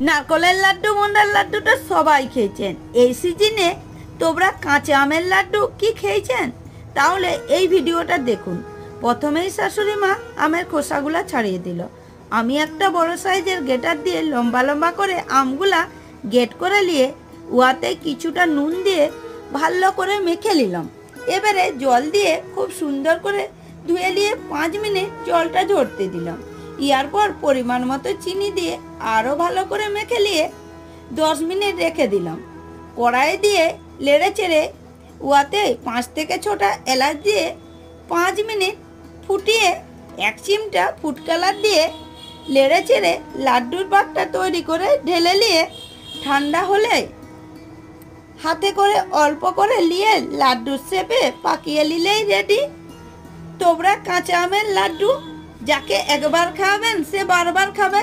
নারকলের লাড্ডু মন্ডার লাড্ডুটা সবাই খেয়েছেন। এই সিজনে তোমরা কাঁচা আমের লাড্ডু কি খেয়েছেন? তাহলে এই ভিডিওটা দেখুন। প্রথমেই শাশুড়ি মা আমের খোসাগুলা ছাড়িয়ে দিল। আমি একটা বড় সাইজের গেটার দিয়ে লম্বা লম্বা করে আমগুলা গেট করে নিয়ে উহাতে কিছুটা নুন দিয়ে ভালো করে মেখে নিলাম। এবারে জল দিয়ে খুব সুন্দর করে ধুয়ে নিয়ে 5 মিনিট জলটা ঝরতে দিলাম। ইয়ার পর পরিমাণ মতো চিনি দিয়ে আরও ভালো করে মেখে নিয়ে 10 মিনিট রেখে দিলাম। কড়াই দিয়ে নেড়ে চেড়ে উহাতে 5 থেকে 6টা এলাচ দিয়ে 5 মিনিট ফুটিয়ে 1 চিমটা ফুড কালার দিয়ে নেড়ে চেড়ে লাড্ডুর পাকটা তৈরি করে ঢেলে নিয়ে ঠান্ডা হলে হাতে করে অল্প করে নিয়ে লাড্ডুর শেপে পাকিয়ে নিলেই রেডি তোমরা কাঁচা আমের লাড্ডু। যাকে একবার খাবেন সে বারবার খাবে।